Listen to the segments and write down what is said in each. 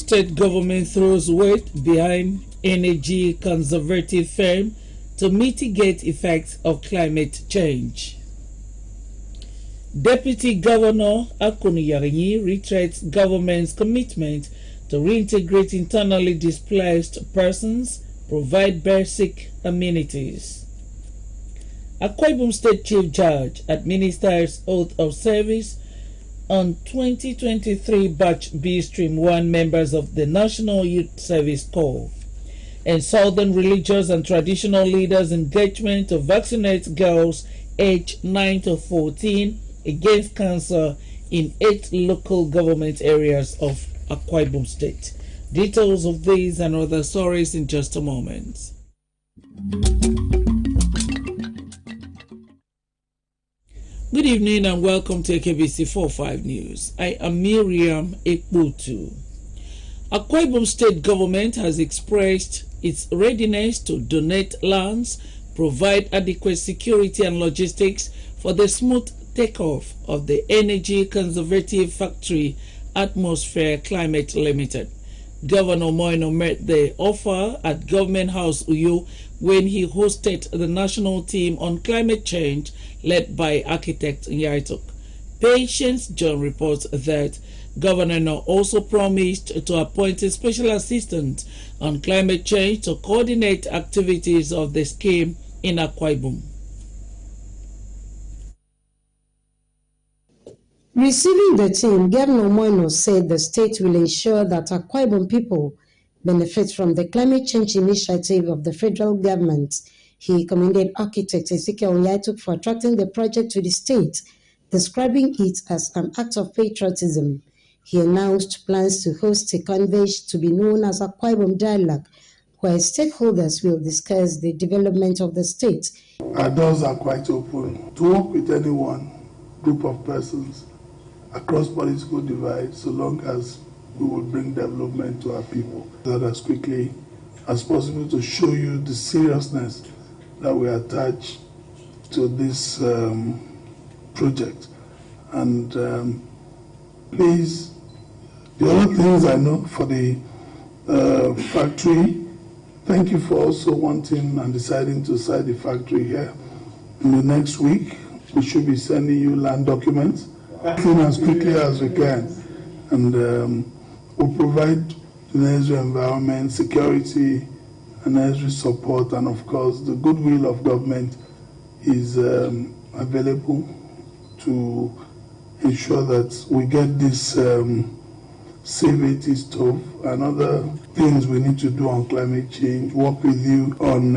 state government throws weight behind energy conservative firm to mitigate effects of climate change. Deputy Governor Akbc reiterates government's commitment to reintegrate internally displaced persons, provide basic amenities. Akwa Ibom State Chief Judge administers oath of service on 2023 Batch B Stream 1 members of the National Youth Service Corps, and Southern religious and traditional leaders' engagement to vaccinate girls aged 9 to 14 against cancer in 8 local government areas of Akwa Ibom State. Details of these and other stories in just a moment. Good evening and welcome to Akbc 45 News. I am Miriam Ekbutu. Akwa Ibom State government has expressed its readiness to donate lands, provide adequate security and logistics for the smooth takeoff of the energy conservative factory Atmosphere Climate Limited. Governor Moino met the offer at Government House Uyo when he hosted the national team on climate change led by architect Yaituk. Patience John reports that Governor also promised to appoint a special assistant on climate change to coordinate activities of the scheme in Akwa Ibom. Receiving the team, Governor Moino said the state will ensure that Akwa Ibom people benefit from the climate change initiative of the federal government. He commended architect Ezekiel Yaituk for attracting the project to the state, describing it as an act of patriotism. He announced plans to host a convention to be known as Akwa Ibom Dialogue, where stakeholders will discuss the development of the state. Our doors are quite open to work with anyone, group of persons, across political divides, so long as we will bring development to our people. That as quickly as possible to show you the seriousness that we attach to this project. And please, the other things I know for the factory, thank you for also wanting and deciding to site the factory here. In the next week, we should be sending you land documents as quickly as we can, and we'll provide the necessary environment, security, and necessary support, and of course the goodwill of government is available to ensure that we get this Save stove and other things we need to do on climate change, work with you on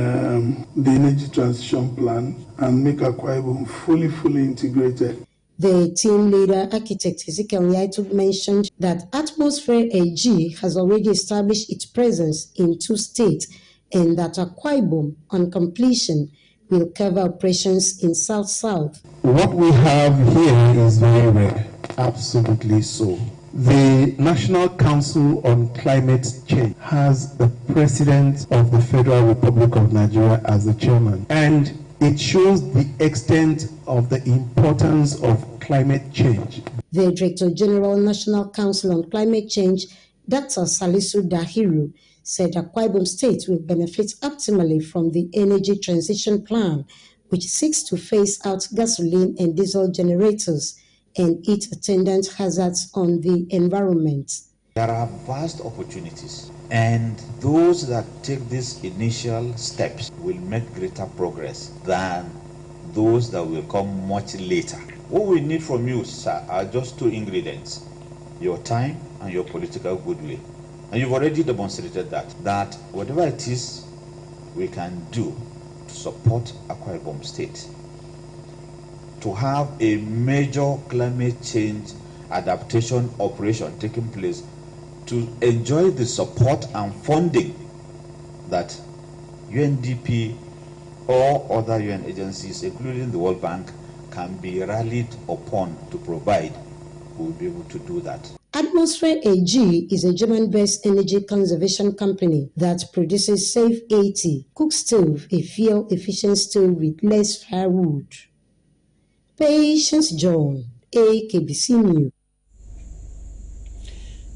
the energy transition plan, and make Akwa Ibom fully integrated. The team leader, architect Ezekiel Yaituk, mentioned that Atmosphere AG has already established its presence in 2 states and that Akwa Ibom, on completion, will cover operations in South-South. What we have here is very rare, absolutely so. The National Council on Climate Change has the President of the Federal Republic of Nigeria as the chairman, and it shows the extent of the importance of climate change. The Director General National Council on Climate Change, Dr. Salisu Dahiru, said Akwa Ibom State will benefit optimally from the energy transition plan, which seeks to phase out gasoline and diesel generators and its attendant hazards on the environment. There are vast opportunities, and those that take these initial steps will make greater progress than those that will come much later. What we need from you, sir, are just 2 ingredients: your time and your political goodwill. And you've already demonstrated that whatever it is we can do to support Akwa Ibom State to have a major climate change adaptation operation taking place, to enjoy the support and funding that UNDP or other UN agencies, including the World Bank, can be rallied upon to provide, we will be able to do that. Atmosphere AG is a German-based energy conservation company that produces Safe 80 cook stove, a fuel-efficient stove with less firewood. Patience John, Akbc News.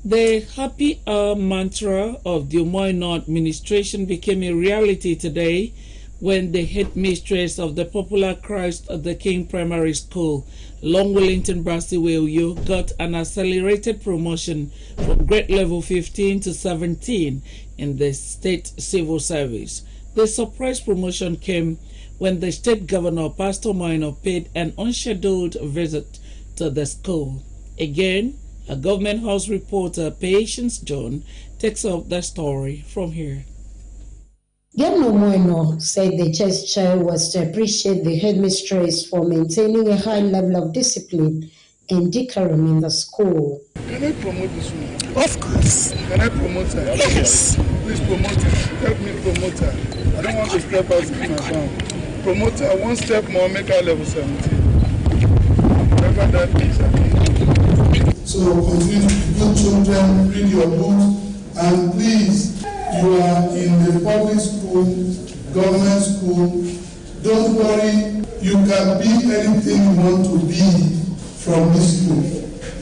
The happy hour mantra of the Umoino administration became a reality today when the headmistress of the popular Christ the King Primary School, Long Wellington Brasiwe Uyo, got an accelerated promotion from grade level 15 to 17 in the state civil service. The surprise promotion came when the state governor, Pastor Moino, paid an unscheduled visit to the school. Again, a Government House reporter, Patience John, takes up the story from here. Governor Moino said the gesture was to appreciate the headmistress for maintaining a high level of discipline and decorum in the school. Can I promote this woman? Of course. Can I promote her? Yes. Please promote her. Help me promote her. I don't want to step out of my bound. Promote her one step more, make her level 17. Whatever that means. So continue to be good children, read your books, and please, you are in the public school, government school. Don't worry, you can be anything you want to be from this school.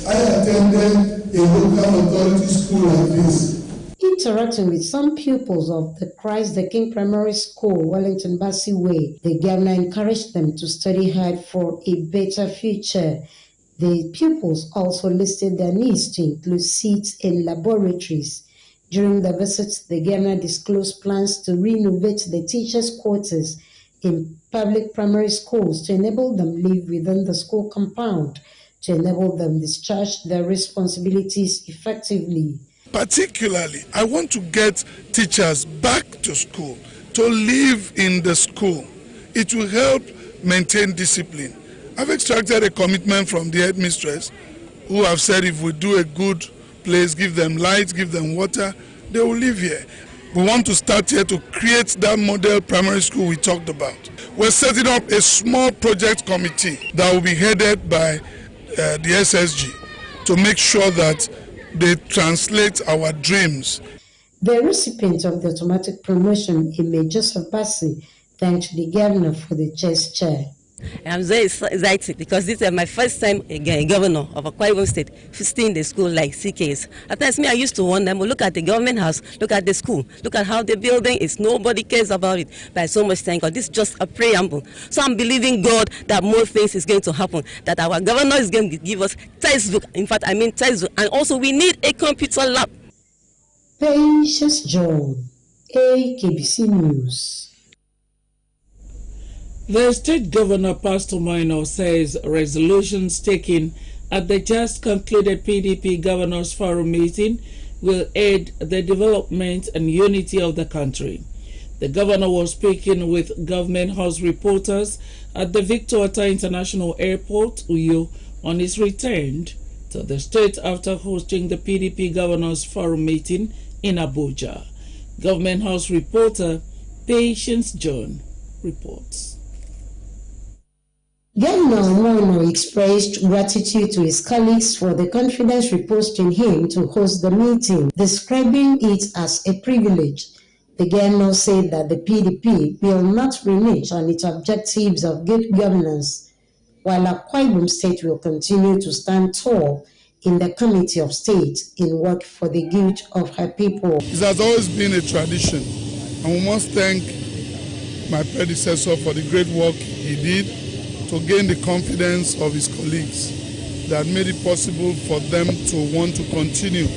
I attended a local authority school like this. Interacting with some pupils of the Christ the King Primary School, Wellington Brasiwe, the governor encouraged them to study hard for a better future. The pupils also listed their needs to include seats in laboratories. During the visit, the governor disclosed plans to renovate the teachers' quarters in public primary schools to enable them live within the school compound, to enable them discharge their responsibilities effectively. Particularly, I want to get teachers back to school, to live in the school. It will help maintain discipline. I've extracted a commitment from the headmistress who have said if we do a good place, give them light, give them water, they will live here. We want to start here to create that model primary school we talked about. We're setting up a small project committee that will be headed by the SSG to make sure that they translate our dreams. The recipient of the automatic promotion, Ime Joseph Bassi, thanked the governor for the gesture. I'm very excited because this is my first time again governor of Akwa Ibom State visiting the school like CKs. At times, I used to wonder, look at the government house, look at the school, look at how the building is. Nobody cares about it. But so much thank God. This is just a preamble. So I'm believing God that more things is going to happen. That our governor is going to give us textbook. In fact, I mean textbook. And also we need a computer lab. Patience John, Akbc News. The state governor, Pastor Moino, says resolutions taken at the just concluded PDP Governors Forum meeting will aid the development and unity of the country. The governor was speaking with Government House reporters at the Victor Otta International Airport, Uyo, on his return to the state after hosting the PDP Governors Forum meeting in Abuja. Government House reporter Patience John reports. Governor Moino expressed gratitude to his colleagues for the confidence reposed in him to host the meeting, describing it as a privilege. The governor said that the PDP will not renege on its objectives of good governance, while Akwa Ibom State will continue to stand tall in the Committee of State in work for the good of her people. It has always been a tradition, and we must thank my predecessor for the great work he did to gain the confidence of his colleagues that made it possible for them to want to continue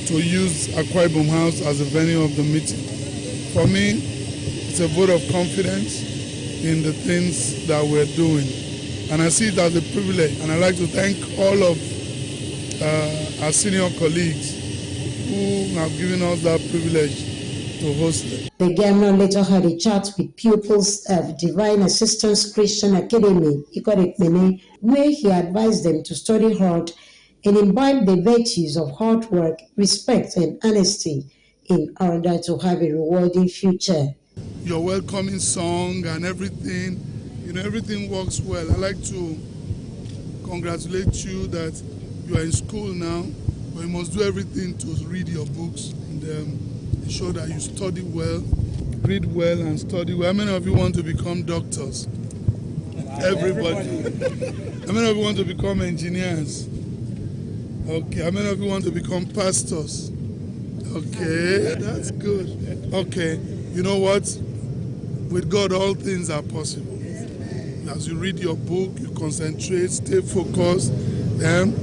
to use Akwa Ibom House as a venue of the meeting. For me, it's a vote of confidence in the things that we're doing. And I see it as a privilege. And I'd like to thank all of our senior colleagues who have given us that privilege to host them. The governor later had a chat with pupils of Divine Assistance Christian Academy, Ikorikmene, where he advised them to study hard and imbibe the virtues of hard work, respect, and honesty in order to have a rewarding future. Your welcoming song and everything, everything works well. I'd like to congratulate you that you are in school now, but you must do everything to read your books and ensure that you study well, read well, and study well. How many of you want to become doctors? Everybody. How many of you want to become engineers? Okay, how many of you want to become pastors? Okay, that's good. Okay, you know what? With God, all things are possible. As you read your book, you concentrate, stay focused, and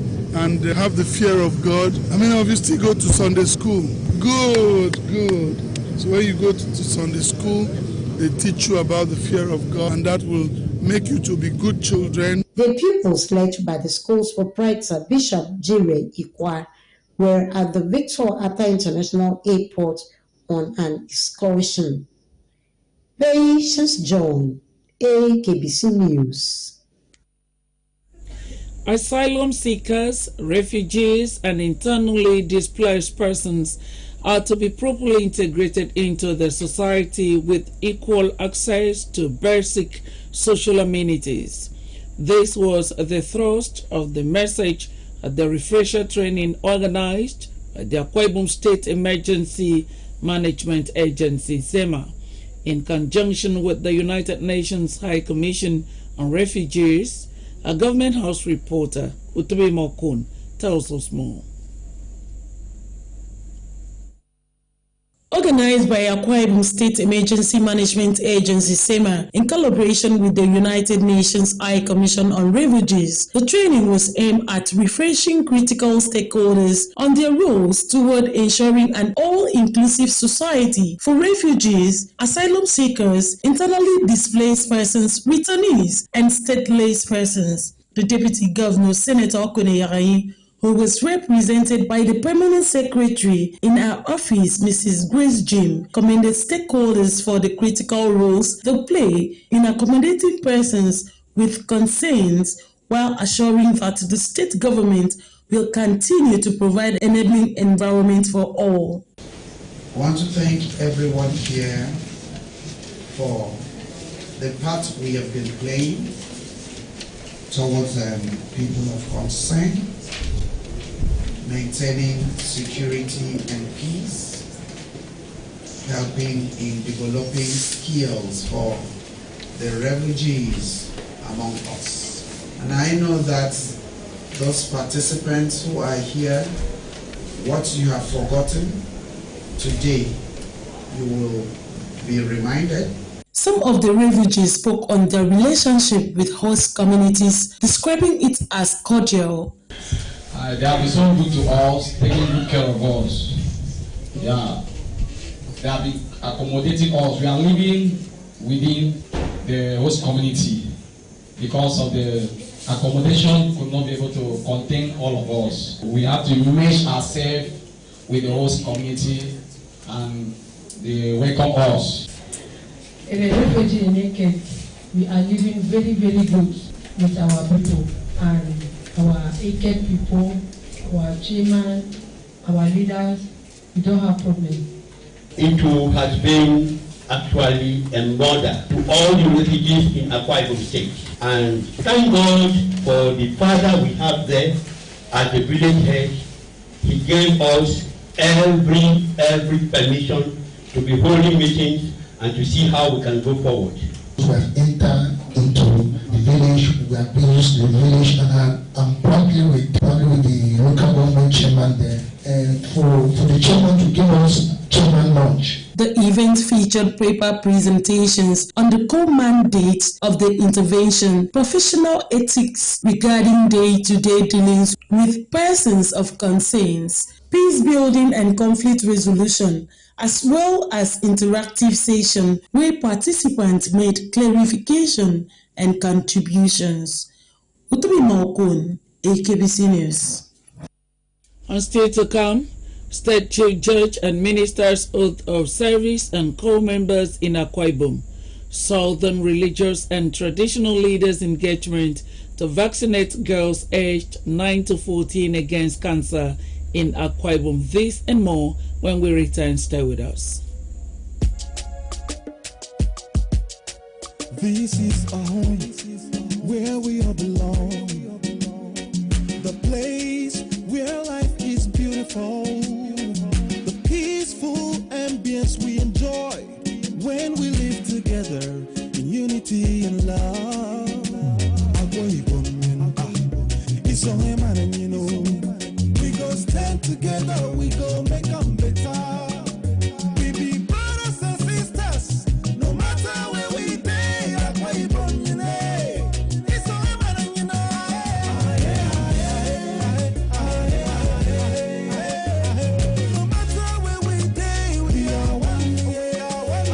have the fear of God. How many of you still go to Sunday school? Good, good. So when you go to Sunday school, they teach you about the fear of God, and that will make you to be good children. The pupils led by the school's proprietor, Bishop Jire Ikwa, were at the Victor Atta International Airport on an excursion. Patience John, Akbc News. Asylum seekers, refugees, and internally displaced persons are to be properly integrated into the society with equal access to basic social amenities. This was the thrust of the message at the refresher training organized by the Akwa Ibom State Emergency Management Agency, SEMA, in conjunction with the United Nations High Commission on Refugees. A Government House reporter, Utobe Mokun, tells us more. Organized by Akwa Ibom State Emergency Management Agency, SEMA, in collaboration with the United Nations High Commission on Refugees, the training was aimed at refreshing critical stakeholders on their roles toward ensuring an all-inclusive society for refugees, asylum seekers, internally displaced persons, returnees, and stateless persons. The Deputy Governor, Senator Okone Yarayi, who was represented by the Permanent Secretary in her office, Mrs. Grace Jim, commended stakeholders for the critical roles they play in accommodating persons with concerns while assuring that the state government will continue to provide enabling environment for all. I want to thank everyone here for the part we have been playing towards people of concern, maintaining security and peace, helping in developing skills for the refugees among us. And I know that those participants who are here, what you have forgotten today, you will be reminded. Some of the refugees spoke on their relationship with host communities, describing it as cordial. They have been so good to us, taking good care of us. Yeah, they have been accommodating us. We are living within the host community because of the accommodation could not be able to contain all of us. We have to mesh ourselves with the host community, and they welcome us. In a refugee in Naked, we are living very, very good with our people and our Naked people, our chairman, our leaders. We don't have problem. It has been actually a murder to all the refugees in Akwa Ibom State. And thank God for the father we have there at the village head. He gave us every permission to be holding meetings and to see how we can go forward. We have entered into the village, we have used the village, and I'm proudly with the local government chairman there, and for the chairman to give us chairman lunch. The event featured paper presentations on the core mandates of the intervention, professional ethics regarding day-to-day dealings with persons of concerns, peace building and conflict resolution, as well as interactive session where participants made clarification and contributions. Utobi Mokun, Akbc News. On still to come, State Chief Judge and Minister's Oath of Service and co-members in Akwa Ibom, Southern Religious and Traditional Leaders Engagement to vaccinate girls aged 9 to 14 against cancer in Akwa Ibom. This and more when we return. Stay with us. This is our home, where we all belong. The place where life is beautiful. The peaceful ambience we enjoy when we live together in unity and love. It's all man, you know. together we go make them better. We be brothers and sisters, no matter where we be. Akwa Ibom, you know, it's all about you know. No matter where we be, we are one. We are one.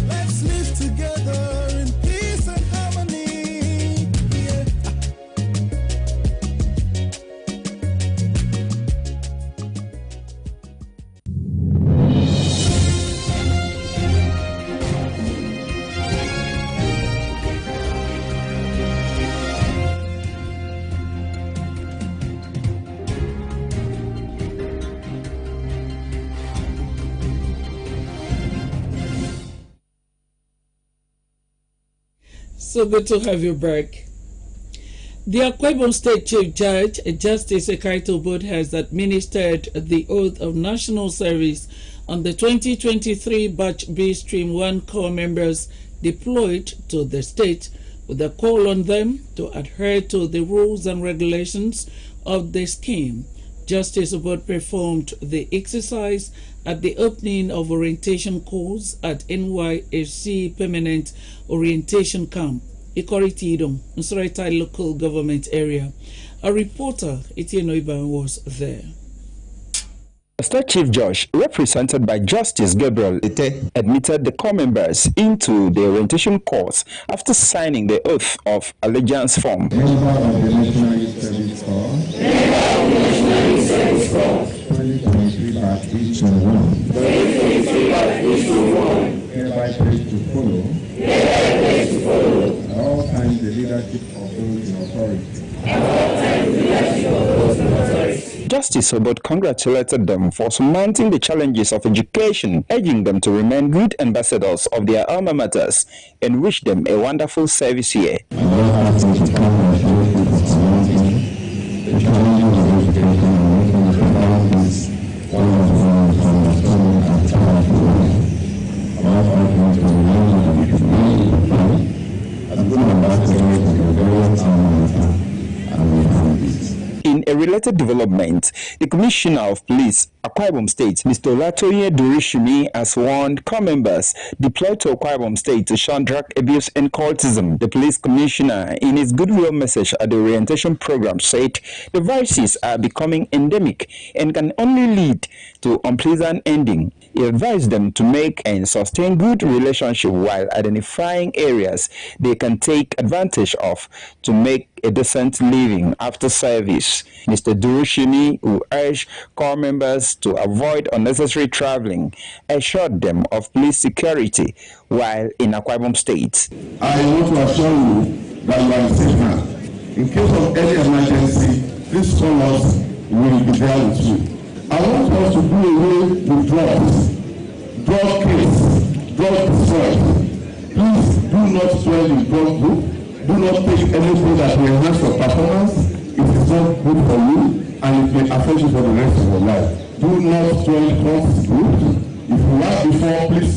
Let's live together in peace and harmony. Yeah. So good to have you back. The Akwa Ibom State Chief Judge, Justice Ekaito Bod, has administered the oath of national service on the 2023 Batch B Stream 1 Corps members deployed to the state, with a call on them to adhere to the rules and regulations of the scheme. Justice Bod performed the exercise at the opening of orientation course at NYSC Permanent Orientation Camp, Ikoriti Idom, Nsuraita local government area. A reporter, Etienne Iban, was there. The State Chief Judge, represented by Justice Gabriel Ite, admitted the corps members into the orientation course after signing the oath of allegiance form. Member of the National Youth Service Corps. Member of the National Youth Service Corps. 2023 Batch B21. 2023 Batch B21. Hereby pledge to follow. Hereby pledge to follow. At all times the leadership of those in authority. At all times the leadership of those in authority. Justice Obot congratulated them for surmounting the challenges of education, urging them to remain good ambassadors of their alma maters and wish them a wonderful service here. In a related development, the Commissioner of Police, Akwa Ibom State, Mr. Olatoye Durishimi, has warned corps members deployed to Akwa Ibom State to shun drug abuse and cultism. The police commissioner, in his goodwill message at the orientation program, said the vices are becoming endemic and can only lead to unpleasant ending. He advised them to make and sustain good relationship while identifying areas they can take advantage of to make a decent living after service. Mr. Durushimi, who urged corps members to avoid unnecessary traveling, assured them of police security while in Akwa Ibom State. I want to assure you that you are in safe hands. In case of any emergency, please call us, we will be there with you. I want us to do away with drugs, drug case, drug destroy. Please do not swell the drug group. Do not take anything that will enhance your performance. It is not good for you and it may affect you for the rest of your life. Do not join drugs groups. If you were before, please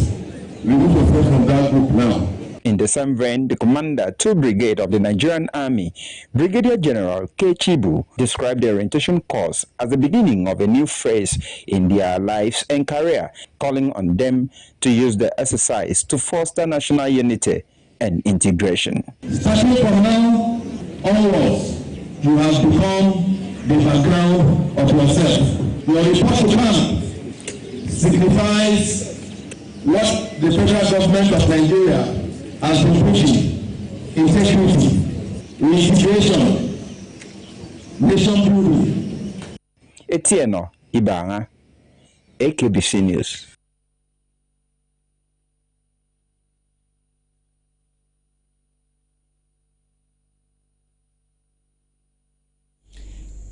remove yourself from that group now. In the same vein, the Commander 2 Brigade of the Nigerian Army, Brigadier General K. Chibu, described the orientation course as the beginning of a new phase in their lives and career, calling on them to use the exercise to foster national unity and integration. Starting from now onwards, you have become the background of yourself. Your report to camp signifies what the federal government of Nigeria has been pushing: integrity, integration, nation building. Etienne Ibanga, Akbc News.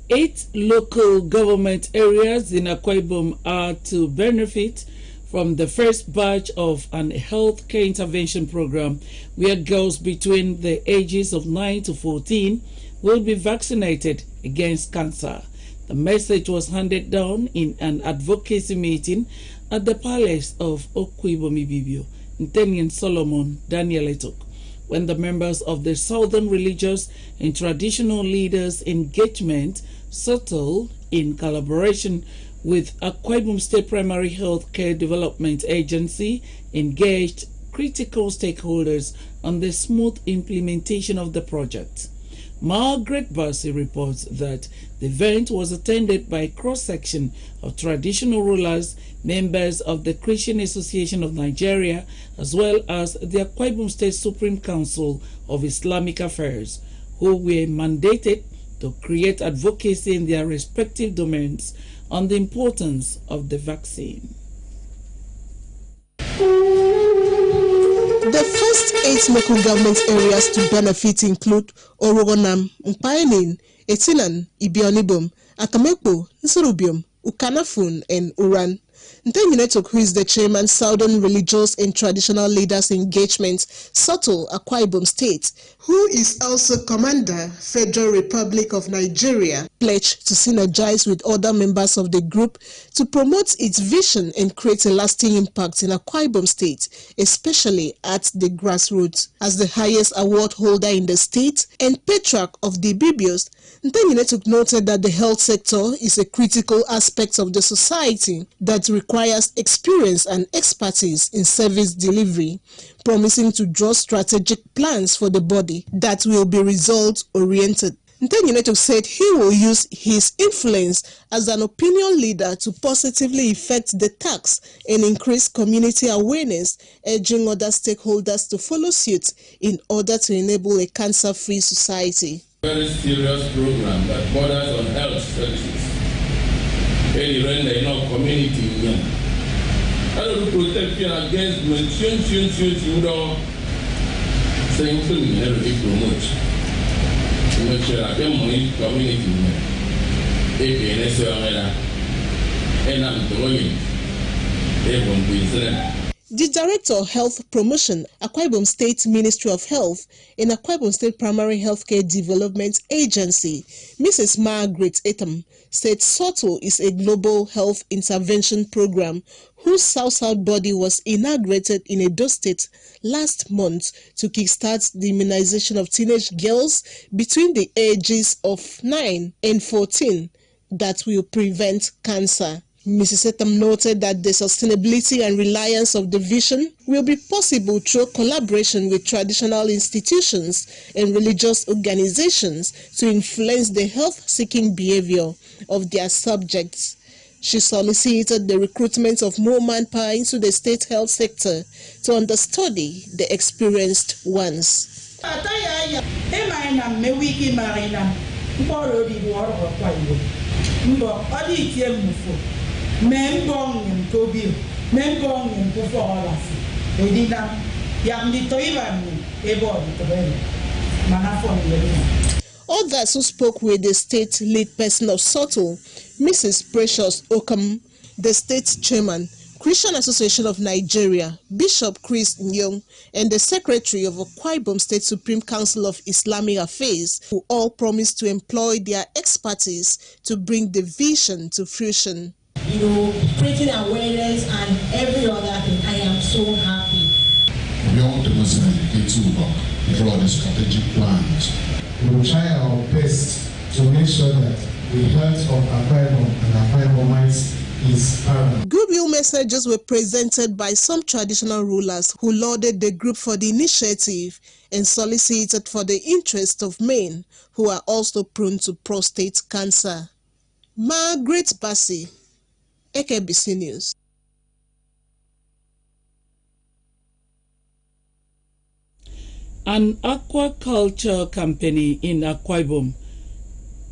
Eight local government areas in Akwa Ibom are to benefit from the first batch of an health care intervention program where girls between the ages of 9 to 14 will be vaccinated against cancer. The message was handed down in an advocacy meeting at the Palace of Akwa Ibom Ibibio. Ntenian Solomon Daniel Etok when the members of the Southern Religious and Traditional Leaders Engagement SOTL, in collaboration with Akwa Ibom State Primary Health Care Development Agency, engaged critical stakeholders on the smooth implementation of the project. Margaret Bassey reports that the event was attended by a cross-section of traditional rulers, members of the Christian Association of Nigeria, as well as the Akwa Ibom State Supreme Council of Islamic Affairs, who were mandated to create advocacy in their respective domains on the importance of the vaccine. The first 8 local government areas to benefit include Orogonam, Mpainin, Etinan, Ibionibum, Akamekpo, Nsurubium, Ukanafun, and Uran. Ntenyunetok, who is the chairman, Southern Religious and Traditional Leaders Engagement, SOTL, Akwa Ibom State, who is also Commander, Federal Republic of Nigeria, pledged to synergize with other members of the group to promote its vision and create a lasting impact in Akwa Ibom State, especially at the grassroots. As the highest award holder in the state and patriarch of the Bibios, Ntenyunetok noted that the health sector is a critical aspect of the society that requires experience and expertise in service delivery, promising to draw strategic plans for the body that will be result-oriented. Ntenyunetok said he will use his influence as an opinion leader to positively affect the task and increase community awareness, urging other stakeholders to follow suit in order to enable a cancer-free society. Very serious program that borders on health services. Any render in our community, I don't protect you against mention, saying to me, never be promoted. Make sure I can money community. If you and I'm doing it, won't be. The Director of Health Promotion, Akwa Ibom State Ministry of Health, and Akwa Ibom State Primary Healthcare Development Agency, Mrs. Margaret Etam, said SOTL is a global health intervention program whose South-South body was inaugurated in Edo State last month to kickstart the immunization of teenage girls between the ages of 9 and 14 that will prevent cancer. Mrs. Etam noted that the sustainability and reliance of the vision will be possible through collaboration with traditional institutions and religious organizations to influence the health-seeking behavior of their subjects. She solicited the recruitment of more manpower into the state health sector to understudy the experienced ones. Others who spoke with the state lead person of SOTL, Mrs. Precious Okam, the state chairman, Christian Association of Nigeria, Bishop Chris Nyong, and the secretary of Akwa Ibom State Supreme Council of Islamic Affairs, who all promised to employ their expertise to bring the vision to fruition. Creating awareness and every other thing. I am so happy. Beyond the Muslim educative work, draw the strategic plans. We will try our best to make sure that the health of Akwa Ibom and Akwa Ibomites is paramount. Goodwill messages were presented by some traditional rulers who lauded the group for the initiative and solicited for the interest of men who are also prone to prostate cancer. Margaret Bassey, Akbc News. An aquaculture company in Akwa Ibom,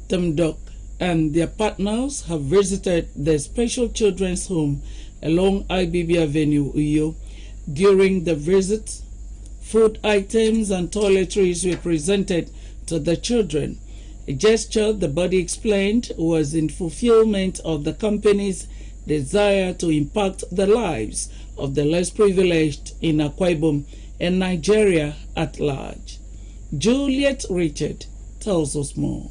Temdok, and their partners have visited the special children's home along IBB Avenue, Uyo. During the visit, food items and toiletries were presented to the children. A gesture, the body explained, was in fulfillment of the company's desire to impact the lives of the less privileged in Akwa Ibom and Nigeria at large. Juliet Richard tells us more.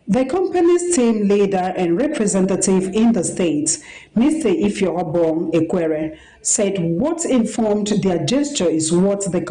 The company's team leader and representative in the state, Mr. Ifeobong Ekwere, said what informed their gesture is that the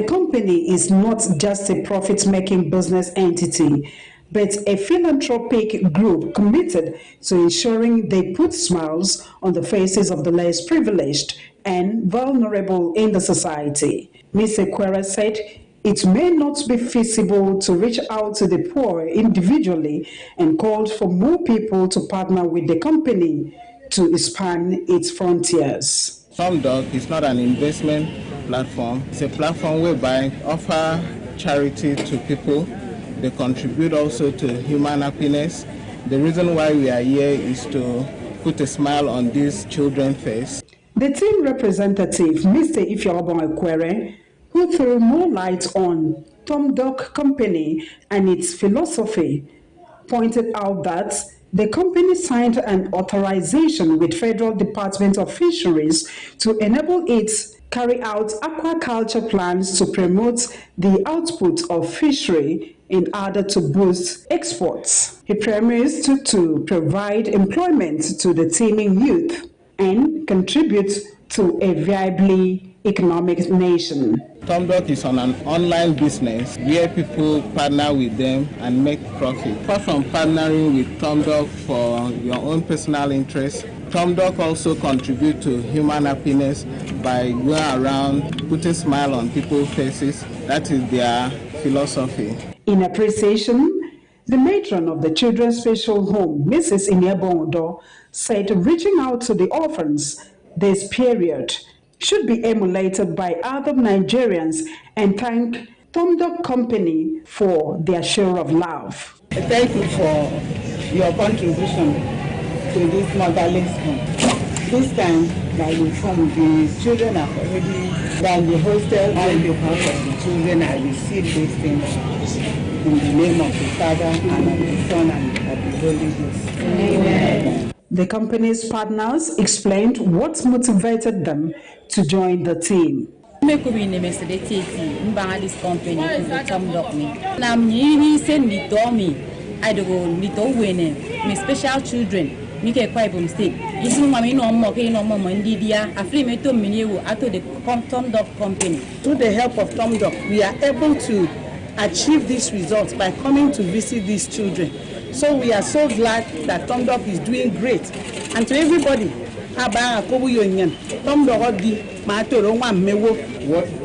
company is not just a profit-making business entity, but a philanthropic group committed to ensuring they put smiles on the faces of the less privileged and vulnerable in the society. Mr. Ekwere said it may not be feasible to reach out to the poor individually and called for more people to partner with the company to expand its frontiers. Tomdog is not an investment platform. It's a platform whereby offer charity to people. They contribute also to human happiness. The reason why we are here is to put a smile on these children's face. The team representative, Mr. Ifeobong Ekwere, who threw more light on Tomdog Company and its philosophy, pointed out that the company signed an authorization with Federal Department of Fisheries to enable it carry out aquaculture plans to promote the output of fishery in order to boost exports. He promised to provide employment to the teeming youth and contribute to a viable economic nation. Tomdog is on an online business where people partner with them and make profit. Apart from partnering with Tomdog for your own personal interest, Tomdog also contribute to human happiness by going around putting smile on people's faces. That is their philosophy. In appreciation, the matron of the Children's Special Home, Mrs. Inyebongo, said reaching out to the orphans this period should be emulated by other Nigerians and thank Tomdog Company for their share of love. Thank you for your contribution to this motherless home. This time, by inform, the children have already done the hostel on behalf of the children. I received these things in the name of the Father and of the Son and of the Holy Ghost. Amen. The company's partners explained what motivated them to join the team. This company I go special children. Akbc State. Tomdog Company. Through the help of Tomdog, we are able to achieve these results by coming to visit these children. So we are so glad that Tomdog is doing great. And to everybody, what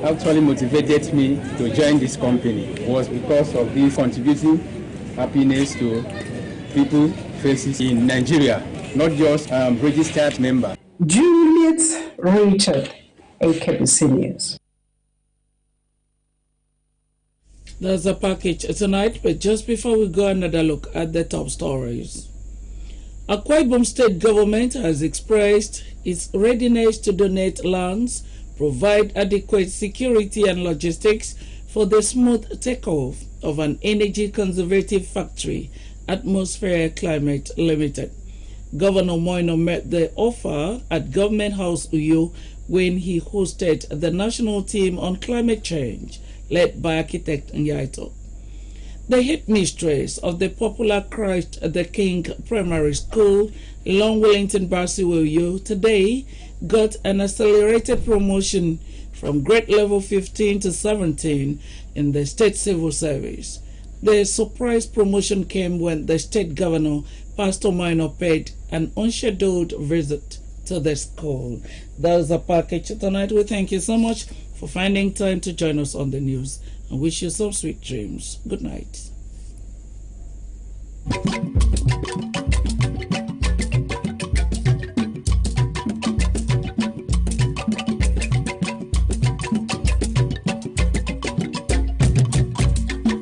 actually motivated me to join this company was because of this contributing happiness to people faces in Nigeria, not just registered members. Juliet Richard, Akbc News. That's the package tonight, but just before we go, another look at the top stories. Akwa Ibom State government has expressed its readiness to donate lands, provide adequate security and logistics for the smooth takeoff of an energy conservative factory, Atmosphere Climate Limited. Governor Moino met the offer at Government House Uyo when he hosted the national team on climate change, led by architect Nyaito. The headmistress of the popular Christ the King Primary School, Long Wellington Basiwoyo, today got an accelerated promotion from grade level 15 to 17 in the state civil service. The surprise promotion came when the state governor, Pastor Minor, paid an unscheduled visit to the school. That's the package tonight. We thank you so much for finding time to join us on the news and wish you some sweet dreams. Good night.